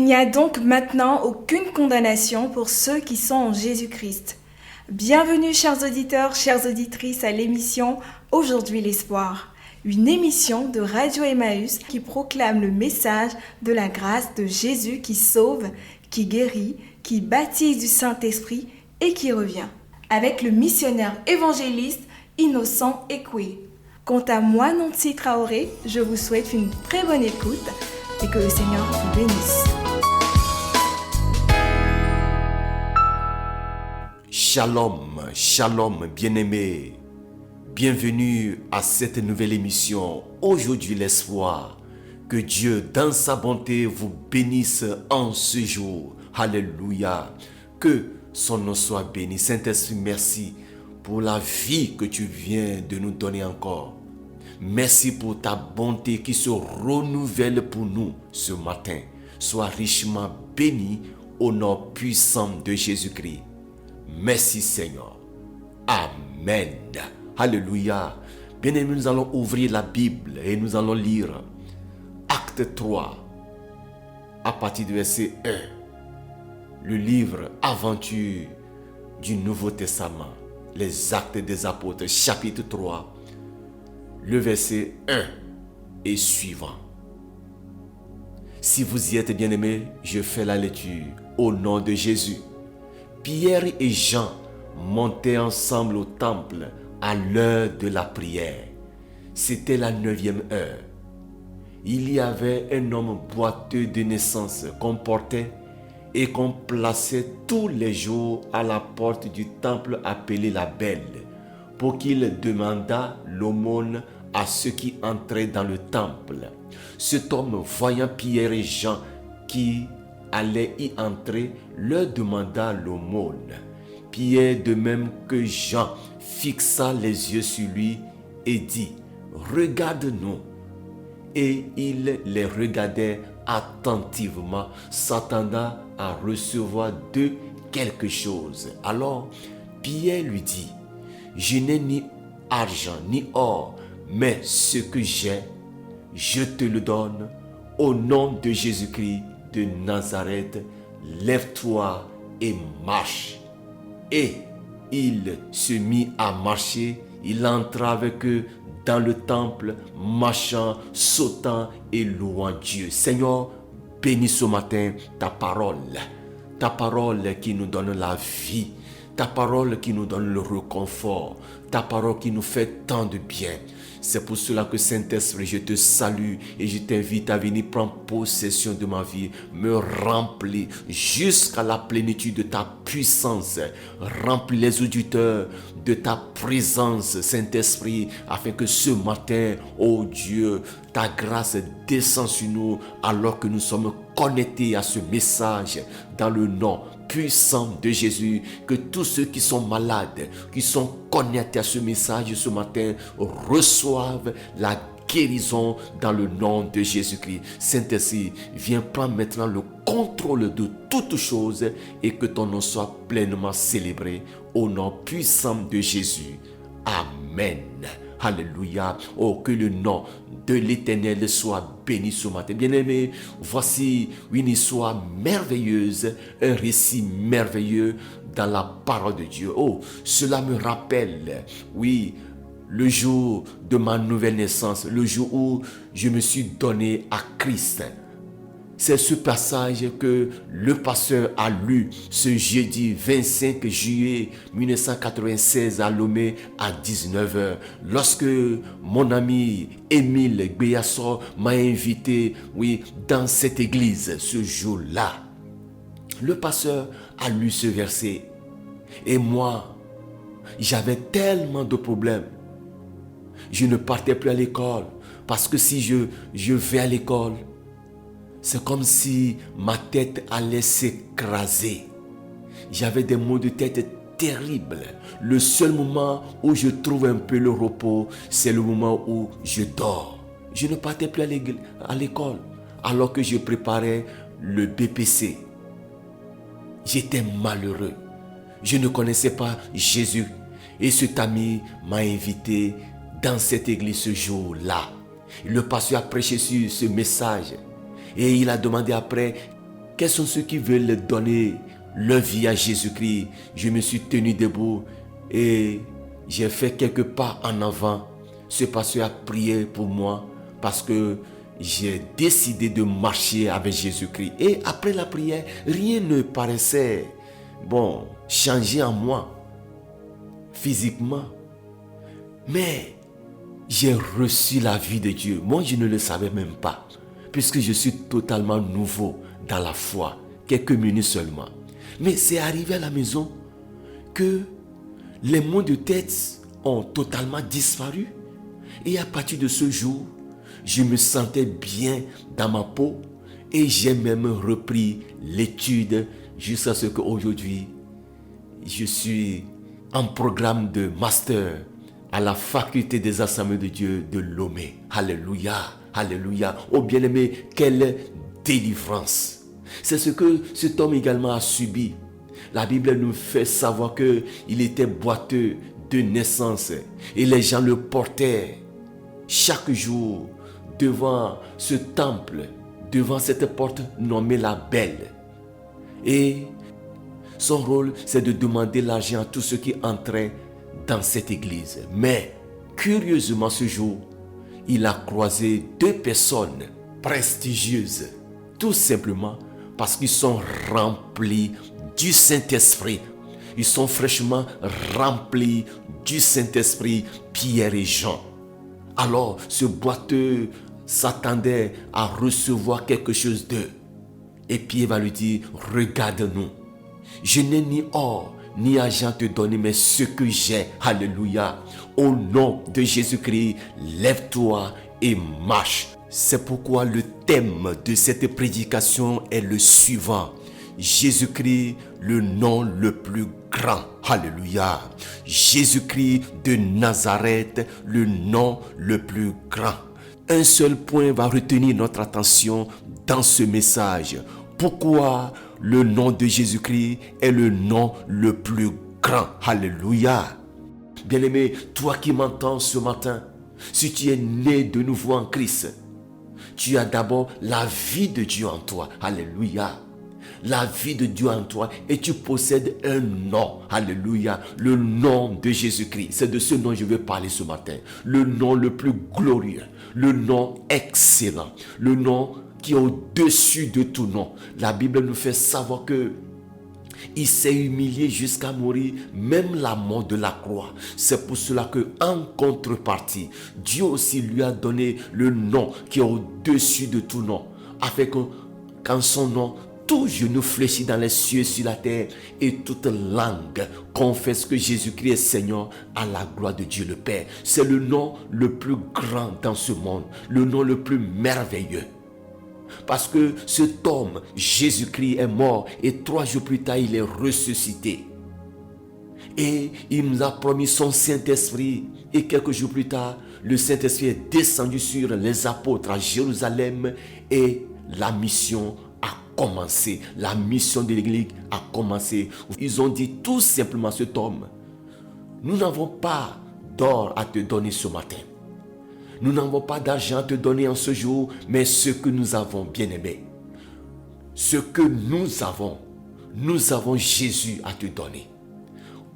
n'y a donc maintenant aucune condamnation pour ceux qui sont en Jésus-Christ. Bienvenue chers auditeurs, chères auditrices à l'émission Aujourd'hui l'Espoir, une émission de Radio Emmaüs qui proclame le message de la grâce de Jésus qui sauve, qui guérit, qui baptise du Saint-Esprit et qui revient, avec le missionnaire évangéliste Innocent Ekwe. Quant à moi, Nancy Traoré, je vous souhaite une très bonne écoute et que le Seigneur vous bénisse. Shalom, shalom bien-aimés. Bienvenue à cette nouvelle émission Aujourd'hui l'Espoir. Que Dieu, dans sa bonté, vous bénisse en ce jour. Alléluia. Que son nom soit béni. Saint-Esprit, merci pour la vie que tu viens de nous donner encore. Merci pour ta bonté qui se renouvelle pour nous ce matin. Sois richement béni au nom puissant de Jésus-Christ. Merci Seigneur. Amen. Alléluia. Bien-aimés, nous allons ouvrir la Bible et nous allons lire Acte 3 à partir du verset 1. Le livre Aventure du Nouveau Testament. Les Actes des Apôtres, chapitre 3, le verset 1 et suivant. Si vous y êtes bien-aimés, je fais la lecture au nom de Jésus. Pierre et Jean montaient ensemble au temple à l'heure de la prière. C'était la 9e heure. Il y avait un homme boiteux de naissance qu'on portait et qu'on plaçait tous les jours à la porte du temple appelé la Belle, pour qu'il demandât l'aumône à ceux qui entraient dans le temple. Cet homme, voyant Pierre et Jean qui allaient y entrer, leur demanda l'aumône. Pierre, de même que Jean, fixa les yeux sur lui et dit « Regarde-nous ». Et il les regardait attentivement, s'attendant à recevoir d'eux quelque chose. Alors Pierre lui dit « Je n'ai ni argent ni or, mais ce que j'ai, je te le donne. Au nom de Jésus-Christ de Nazareth, lève-toi et marche. » Et il se mit à marcher. Il entra avec eux dans le temple, marchant, sautant et louant Dieu. Seigneur, bénis ce matin ta parole qui nous donne la vie, ta parole qui nous donne le réconfort, ta parole qui nous fait tant de bien. C'est pour cela que Saint-Esprit, je te salue et je t'invite à venir prendre possession de ma vie, me remplir jusqu'à la plénitude de ta puissance. Remplis les auditeurs de ta présence, Saint-Esprit, afin que ce matin, ô Dieu, ta grâce descend sur nous alors que nous sommes connectés à ce message dans le nom puissant de Jésus. Que tous ceux qui sont malades, qui sont connectés à ce message ce matin, reçoivent la guérison dans le nom de Jésus-Christ. Saint-Esprit, viens prendre maintenant le contrôle de toutes choses et que ton nom soit pleinement célébré au nom puissant de Jésus. Amen. Alléluia. Oh, que le nom de l'Éternel soit béni ce matin. Bien-aimés, voici une histoire merveilleuse, un récit merveilleux dans la parole de Dieu. Oh, cela me rappelle, oui, le jour de ma nouvelle naissance, le jour où je me suis donné à Christ. C'est ce passage que le pasteur a lu ce jeudi 25 juillet 1996 à Lomé à 19h. Lorsque mon ami Émile Béassor m'a invité, oui, dans cette église ce jour-là. Le pasteur a lu ce verset. Et moi, j'avais tellement de problèmes. Je ne partais plus à l'école parce que si je vais à l'école, c'est comme si ma tête allait s'écraser. J'avais des maux de tête terribles. Le seul moment où je trouve un peu le repos, c'est le moment où je dors. Je ne partais plus à l'école alors que je préparais le BPC. J'étais malheureux. Je ne connaissais pas Jésus. Et cet ami m'a invité dans cette église ce jour-là. Le pasteur a prêché sur ce message. Et il a demandé après, Quels sont ceux qui veulent donner leur vie à Jésus-Christ? Je me suis tenu debout et j'ai fait quelques pas en avant. Ce pasteur a prié pour moi parce que j'ai décidé de marcher avec Jésus-Christ. Et après la prière, rien ne paraissait changer en moi physiquement. Mais j'ai reçu la vie de Dieu. Moi, je ne le savais même pas, puisque je suis totalement nouveau dans la foi, quelques minutes seulement. Mais c'est arrivé à la maison que les maux de tête ont totalement disparu. Et à partir de ce jour, je me sentais bien dans ma peau et j'ai même repris l'étude jusqu'à ce qu'aujourd'hui, je suis en programme de master à la faculté des Assemblées de Dieu de Lomé. Alléluia, alléluia. Oh bien-aimé, quelle délivrance. C'est ce que cet homme également a subi. La Bible nous fait savoir qu'il était boiteux de naissance et les gens le portaient chaque jour devant ce temple, devant cette porte nommée la Belle. Et son rôle, c'est de demander l'argent à tous ceux qui entraient dans cette église. Mais, curieusement ce jour, il a croisé deux personnes prestigieuses, tout simplement parce qu'ils sont remplis du Saint-Esprit. Ils sont fraîchement remplis du Saint-Esprit, Pierre et Jean. Alors, ce boiteux s'attendait à recevoir quelque chose d'eux. Et Pierre va lui dire, regarde-nous. Je n'ai ni or, ni argent à te donner, mais ce que j'ai, alléluia. Au nom de Jésus-Christ, lève-toi et marche. C'est pourquoi le thème de cette prédication est le suivant. Jésus-Christ, le nom le plus grand. Alléluia. Jésus-Christ de Nazareth, le nom le plus grand. Un seul point va retenir notre attention dans ce message. Pourquoi le nom de Jésus-Christ est le nom le plus grand? Alléluia. Bien-aimé, toi qui m'entends ce matin, si tu es né de nouveau en Christ, tu as d'abord la vie de Dieu en toi. Alléluia. La vie de Dieu en toi et tu possèdes un nom. Alléluia. Le nom de Jésus-Christ. C'est de ce nom que je veux parler ce matin. Le nom le plus glorieux. Le nom excellent. Le nom qui est au-dessus de tout nom. La Bible nous fait savoir que il s'est humilié jusqu'à mourir, même la mort de la croix. C'est pour cela que, en contrepartie, Dieu aussi lui a donné le nom qui est au-dessus de tout nom, afin que, qu'en son nom, tout genou fléchit dans les cieux, sur la terre, et toute langue confesse que Jésus-Christ est Seigneur, à la gloire de Dieu le Père. C'est le nom le plus grand dans ce monde, le nom le plus merveilleux. Parce que cet homme, Jésus-Christ, est mort et 3 jours plus tard, il est ressuscité. Et il nous a promis son Saint-Esprit. Et quelques jours plus tard, le Saint-Esprit est descendu sur les apôtres à Jérusalem et la mission a commencé. La mission de l'Église a commencé. Ils ont dit tout simplement à cet homme, nous n'avons pas d'or à te donner ce matin. Nous n'avons pas d'argent à te donner en ce jour, mais ce que nous avons, bien-aimé, ce que nous avons Jésus à te donner.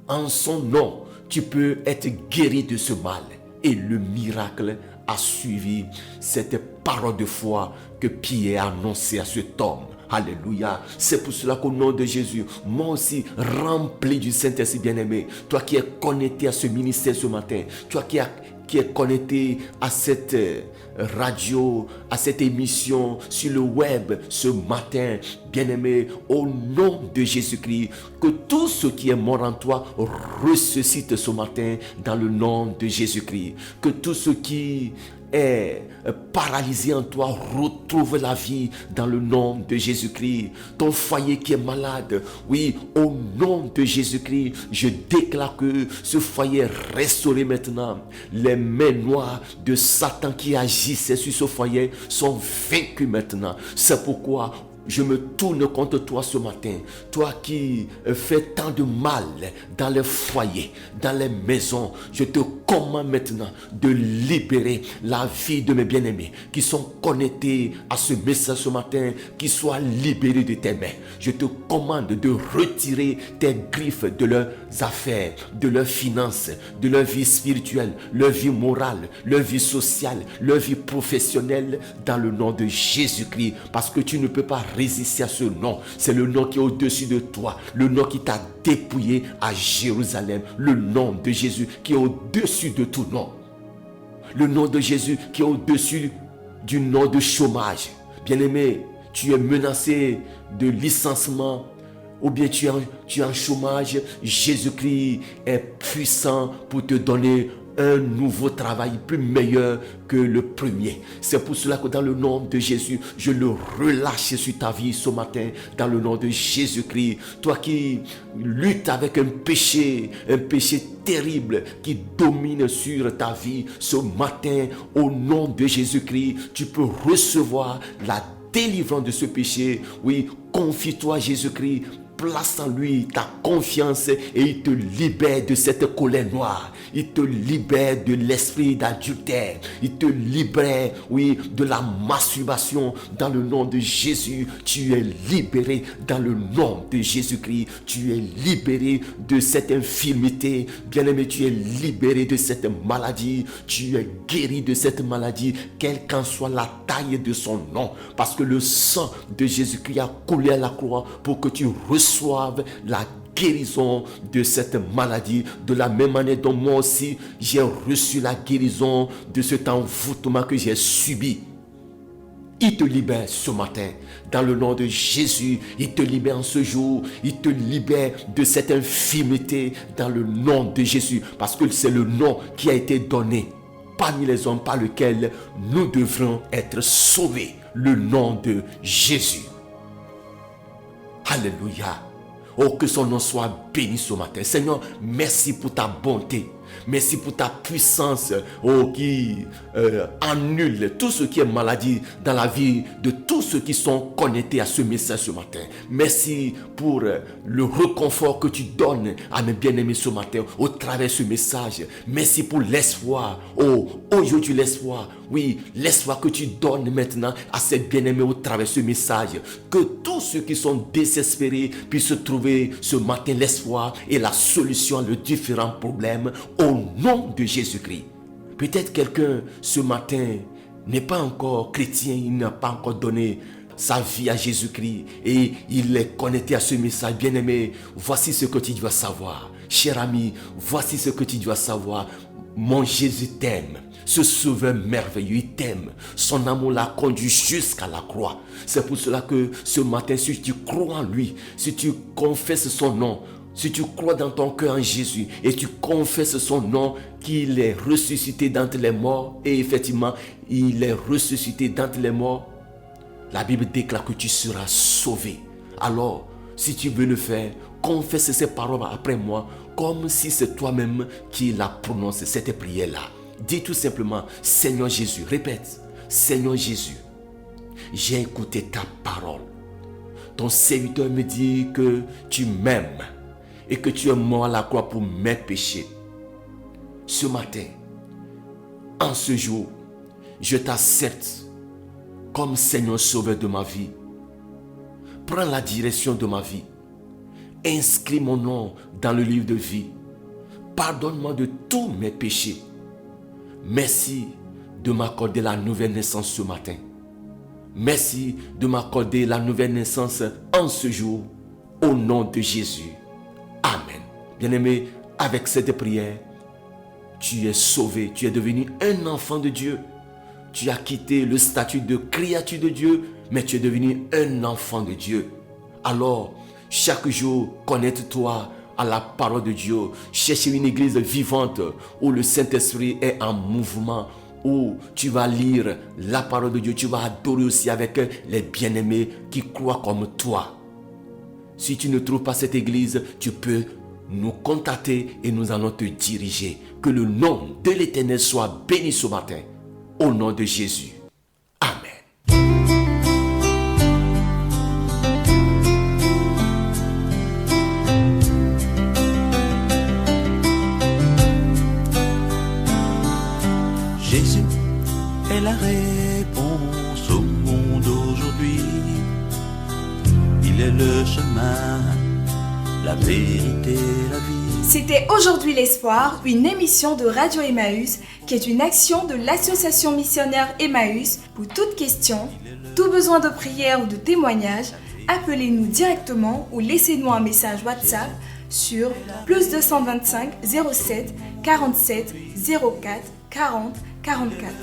En son nom, tu peux être guéri de ce mal. Et le miracle a suivi cette parole de foi que Pierre a annoncée à cet homme. Alléluia. C'est pour cela qu'au nom de Jésus, moi aussi, rempli du Saint-Esprit bien-aimé, toi qui es connecté à ce ministère ce matin, toi qui est connecté à cette radio, à cette émission sur le web ce matin, bien-aimé, au nom de Jésus-Christ, que tout ce qui est mort en toi ressuscite ce matin dans le nom de Jésus-Christ. Que tout ce qui est paralysé en toi retrouve la vie dans le nom de Jésus-Christ. Ton foyer qui est malade, oui, au nom de Jésus-Christ, je déclare que ce foyer est restauré maintenant. Les mains noires de Satan qui agissaient sur ce foyer sont vaincues maintenant. C'est pourquoi je me tourne contre toi ce matin. Toi qui fais tant de mal dans les foyers, dans les maisons. Je te commande maintenant de libérer la vie de mes bien-aimés qui sont connectés à ce message ce matin, qui soient libérés de tes mains. Je te commande de retirer tes griffes de leurs affaires, de leurs finances, de leur vie spirituelle, leur vie morale, leur vie sociale, leur vie professionnelle, dans le nom de Jésus-Christ. Parce que tu ne peux pas résister à ce nom. C'est le nom qui est au-dessus de toi, le nom qui t'a dépouillé à Jérusalem, le nom de Jésus qui est au-dessus de tout nom, le nom de Jésus qui est au-dessus du nom de chômage. Bien-aimé, tu es menacé de licenciement ou bien tu es en chômage. Jésus-Christ est puissant pour te donner un nouveau travail plus meilleur que le premier. C'est pour cela que dans le nom de Jésus, je le relâche sur ta vie ce matin, dans le nom de Jésus-Christ. Toi qui luttes avec un péché terrible qui domine sur ta vie, ce matin, au nom de Jésus-Christ, tu peux recevoir la délivrance de ce péché. Oui, confie-toi à Jésus-Christ. Place en lui ta confiance et il te libère de cette colère noire. Il te libère de l'esprit d'adultère. Il te libère, oui, de la masturbation. Dans le nom de Jésus, tu es libéré. Dans le nom de Jésus-Christ, tu es libéré de cette infirmité. Bien-aimé, tu es libéré de cette maladie. Tu es guéri de cette maladie, quelle qu'en soit la taille de son nom. Parce que le sang de Jésus-Christ a coulé à la croix pour que tu reçoives la guérison de cette maladie, de la même manière dont moi aussi j'ai reçu la guérison de cet envoûtement que j'ai subi. Il te libère ce matin, dans le nom de Jésus. Il te libère en ce jour. Il te libère de cette infirmité, dans le nom de Jésus. Parce que c'est le nom qui a été donné parmi les hommes par lequel nous devrons être sauvés. Le nom de Jésus. Alléluia. Oh, que son nom soit béni ce matin. Seigneur, merci pour ta bonté. Merci pour ta puissance, oh, qui annule tout ce qui est maladie dans la vie de tous ceux qui sont connectés à ce message ce matin. Merci pour le réconfort que tu donnes à mes bien-aimés ce matin au travers de ce message. Merci pour l'espoir. Oh, aujourd'hui l'espoir. Oui, l'espoir que tu donnes maintenant à ces bien-aimés au travers de ce message. Que tous ceux qui sont désespérés puissent trouver ce matin l'espoir et la solution à leurs différents problèmes au nom de Jésus-Christ. Peut-être quelqu'un ce matin n'est pas encore chrétien, il n'a pas encore donné sa vie à Jésus-Christ et il est connecté à ce message. Bien-aimé, voici ce que tu dois savoir. Cher ami, voici ce que tu dois savoir. Mon Jésus t'aime. Ce sauveur merveilleux, il t'aime. Son amour l'a conduit jusqu'à la croix. C'est pour cela que ce matin, si tu crois en lui, si tu confesses son nom, si tu crois dans ton cœur en Jésus et tu confesses son nom, qu'il est ressuscité d'entre les morts, et effectivement, il est ressuscité d'entre les morts, la Bible déclare que tu seras sauvé. Alors, si tu veux le faire, confesse ces paroles après moi, comme si c'est toi-même qui la prononce, cette prière-là. Dis tout simplement, Seigneur Jésus, répète, Seigneur Jésus, j'ai écouté ta parole. Ton serviteur me dit que tu m'aimes et que tu es mort à la croix pour mes péchés. Ce matin, en ce jour, je t'accepte comme Seigneur sauveur de ma vie. Prends la direction de ma vie. Inscris mon nom dans le livre de vie. Pardonne-moi de tous mes péchés. Merci de m'accorder la nouvelle naissance ce matin. Merci de m'accorder la nouvelle naissance en ce jour, au nom de Jésus. Amen. Bien-aimé, avec cette prière, tu es sauvé, tu es devenu un enfant de Dieu. Tu as quitté le statut de créature de Dieu, mais tu es devenu un enfant de Dieu. Alors, chaque jour, connecte-toi à la parole de Dieu. Cherche une église vivante où le Saint-Esprit est en mouvement, où tu vas lire la parole de Dieu. Tu vas adorer aussi avec les bien-aimés qui croient comme toi. Si tu ne trouves pas cette église, tu peux nous contacter et nous allons te diriger. Que le nom de l'Éternel soit béni ce matin. Au nom de Jésus. Amen. la réponse au monde aujourd'hui. Il est le chemin, la vérité, la vie. C'était Aujourd'hui l'Espoir, une émission de Radio Emmaüs qui est une action de l'association missionnaire Emmaüs. Pour toute question, tout besoin de prière ou de témoignage, appelez-nous directement ou laissez-nous un message WhatsApp sur +225 07 47 04 40 44.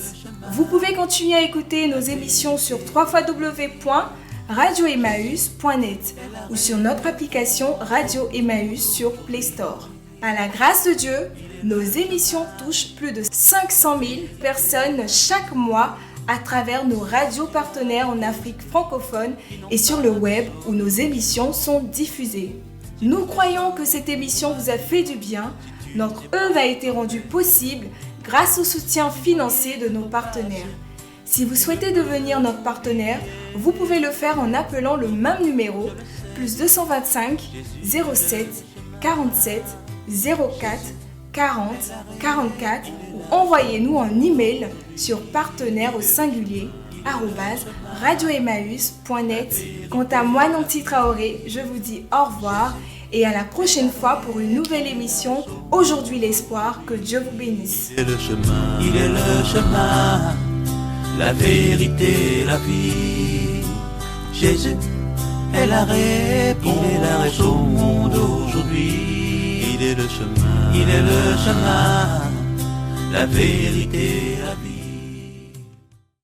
Vous pouvez continuer à écouter nos émissions sur www.radioemmaüs.net ou sur notre application Radio Emmaüs sur Play Store. Par la grâce de Dieu, nos émissions touchent plus de 500 000 personnes chaque mois à travers nos radios partenaires en Afrique francophone et sur le web où nos émissions sont diffusées. Nous croyons que cette émission vous a fait du bien. Notre œuvre a été rendue possible grâce au soutien financier de nos partenaires. Si vous souhaitez devenir notre partenaire, vous pouvez le faire en appelant le même numéro, +225 07 47 04 40 44 ou envoyez-nous un email sur partenaire au singulier @radioemmaüs.net. Quant à moi, Nancy Traoré, je vous dis au revoir et à la prochaine fois pour une nouvelle émission Aujourd'hui l'Espoir. Que Dieu vous bénisse. Il est le chemin, la vérité, la vie. Jésus est la réponse au monde aujourd'hui. Il est le chemin, la vérité, la vie.